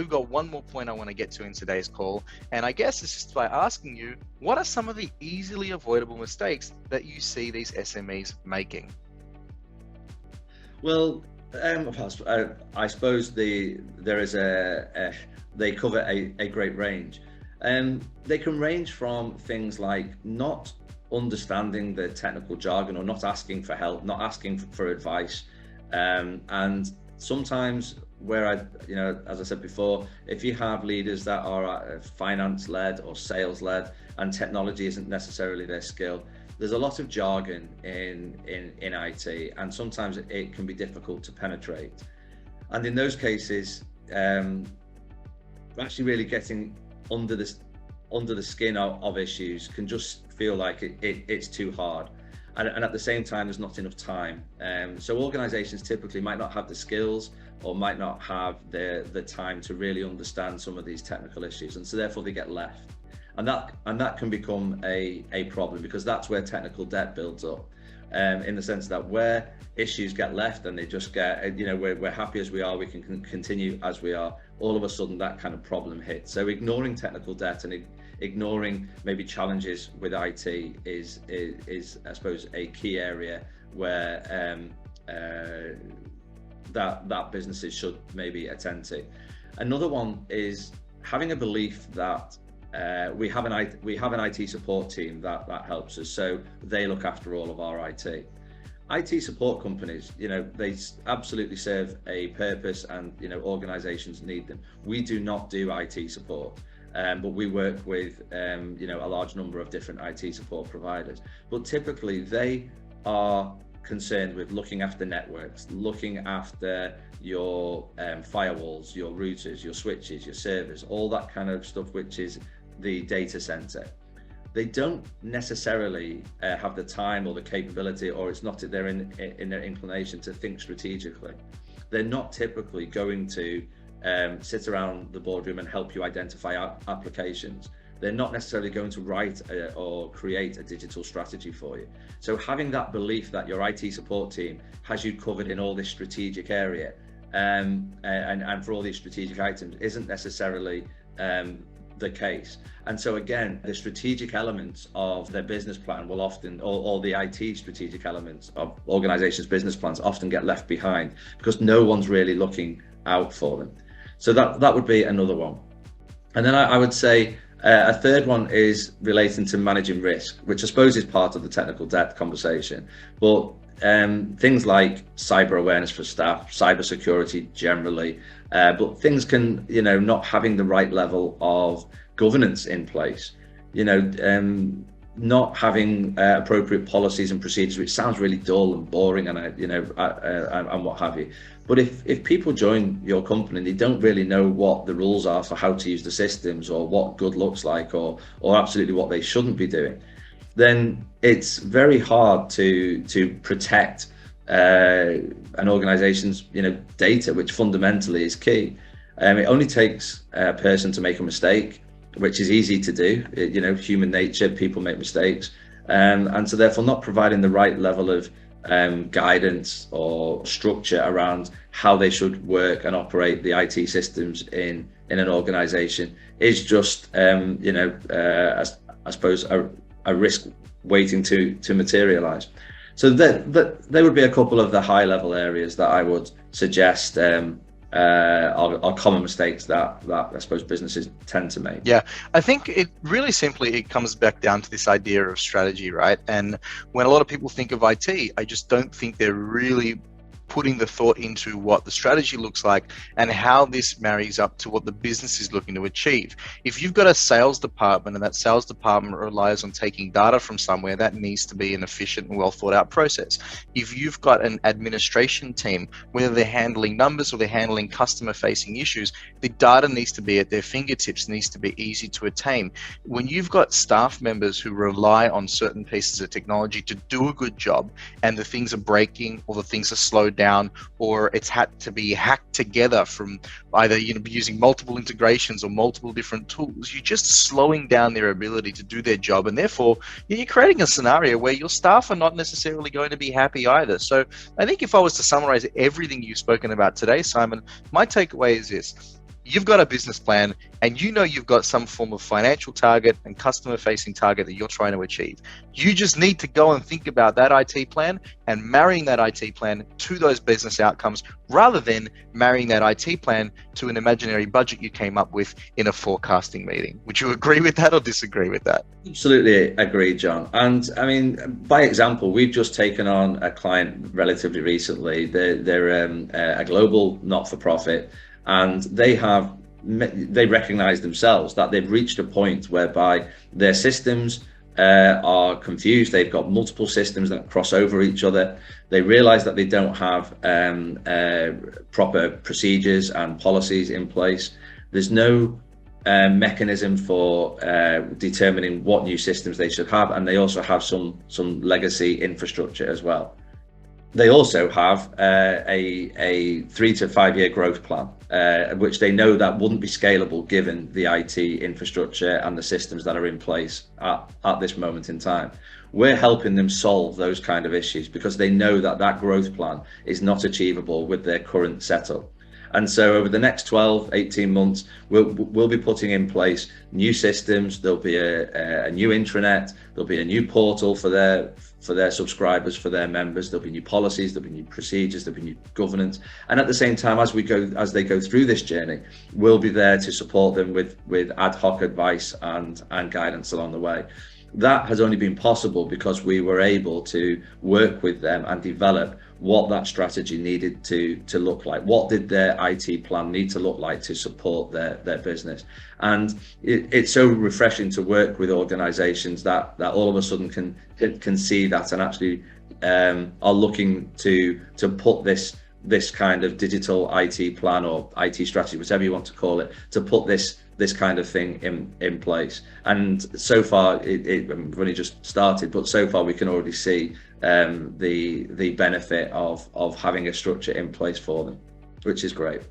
we've got one more point I want to get to in today's call. And I guess it's just by asking you, what are some of the easily avoidable mistakes that you see these SMEs making? Well, I suppose they cover a great range. They can range from things like not understanding the technical jargon, or not asking for help, not asking for advice. And sometimes as I said before, if you have leaders that are finance led or sales led and technology isn't necessarily their skill, there's a lot of jargon in IT, and sometimes it can be difficult to penetrate. And in those cases, actually really getting under the skin of issues can just feel like it's too hard. And at the same time, there's not enough time. So organizations typically might not have the skills, or might not have the time to really understand some of these technical issues. And so therefore they get left. And that can become a problem, because that's where technical debt builds up, in the sense that where issues get left and they just get, we're happy as we are, we can continue as we are, all of a sudden that kind of problem hits. So ignoring technical debt and ignoring maybe challenges with IT is I suppose a key area where that businesses should maybe attend to. Another one is having a belief that we have an IT support team that helps us, so they look after all of our IT. IT support companies, they absolutely serve a purpose, and organizations need them. We do not do IT support, but we work with a large number of different IT support providers. But typically they are concerned with looking after networks, looking after your firewalls, your routers, your switches, your servers, all that kind of stuff, which is the data center. They don't necessarily have the time or the capability, or it's not in their inclination to think strategically. They're not typically going to sit around the boardroom and help you identify applications. They're not necessarily going to write or create a digital strategy for you. So having that belief that your IT support team has you covered in all this strategic area and for all these strategic items isn't necessarily the case. And so again, the strategic elements of their business plan will often, or the IT strategic elements of organizations' business plans often get left behind, because no one's really looking out for them. So that would be another one. And then I would say a third one is relating to managing risk, which I suppose is part of the technical debt conversation. But things like cyber awareness for staff, cyber security generally, but things can, not having the right level of governance in place, not having appropriate policies and procedures, which sounds really dull and boring, and and what have you. But if people join your company and they don't really know what the rules are for how to use the systems, or what good looks like, or absolutely what they shouldn't be doing, then it's very hard to protect an organization's data, which fundamentally is key. It only takes a person to make a mistake, which is easy to do. Human nature, people make mistakes, and so therefore not providing the right level of guidance or structure around how they should work and operate the IT systems in an organization is just I suppose a risk waiting to materialize. So that there would be a couple of the high level areas that I would suggest are common mistakes that I suppose businesses tend to make. Yeah, I think it really simply, it comes back down to this idea of strategy, right? And when a lot of people think of IT, I just don't think they're really putting the thought into what the strategy looks like and how this marries up to what the business is looking to achieve. If you've got a sales department and that sales department relies on taking data from somewhere, that needs to be an efficient and well thought out process. If you've got an administration team, whether they're handling numbers or they're handling customer facing issues, the data needs to be at their fingertips, needs to be easy to attain. When you've got staff members who rely on certain pieces of technology to do a good job, and the things are breaking or the things are slowed down, or it's had to be hacked together from either using multiple integrations or multiple different tools, you're just slowing down their ability to do their job, and therefore you're creating a scenario where your staff are not necessarily going to be happy either. So I think if I was to summarize everything you've spoken about today, Simon, my takeaway is this: you've got a business plan and you know you've got some form of financial target and customer facing target that you're trying to achieve. You just need to go and think about that IT plan and marrying that IT plan to those business outcomes rather than marrying that IT plan to an imaginary budget you came up with in a forecasting meeting. Would you agree with that or disagree with that? Absolutely agree, John. And I mean, by example, we've just taken on a client relatively recently. They're a global not-for-profit, and they recognize themselves that they've reached a point whereby their systems are confused. They've got multiple systems that cross over each other. They realize that they don't have proper procedures and policies in place. There's no mechanism for determining what new systems they should have, and they also have some legacy infrastructure as well. They also have a 3 to 5 year growth plan, which they know that wouldn't be scalable given the IT infrastructure and the systems that are in place at this moment in time. We're helping them solve those kind of issues because they know that that growth plan is not achievable with their current setup. And so over the next 12, 18 months, we'll be putting in place new systems. There'll be a new intranet. There'll be a new portal for their subscribers, for their members. There'll be new policies. There'll be new procedures. There'll be new governance. And at the same time, as they go through this journey, we'll be there to support them with ad hoc advice and guidance along the way. That has only been possible because we were able to work with them and develop what that strategy needed to look like. What did their IT plan need to look like to support their business? And it's so refreshing to work with organizations that all of a sudden can see that and actually are looking to put this kind of digital IT plan or IT strategy, whatever you want to call it, to put this kind of thing in place. And so far, we've only just started, but so far we can already see the benefit of having a structure in place for them, which is great.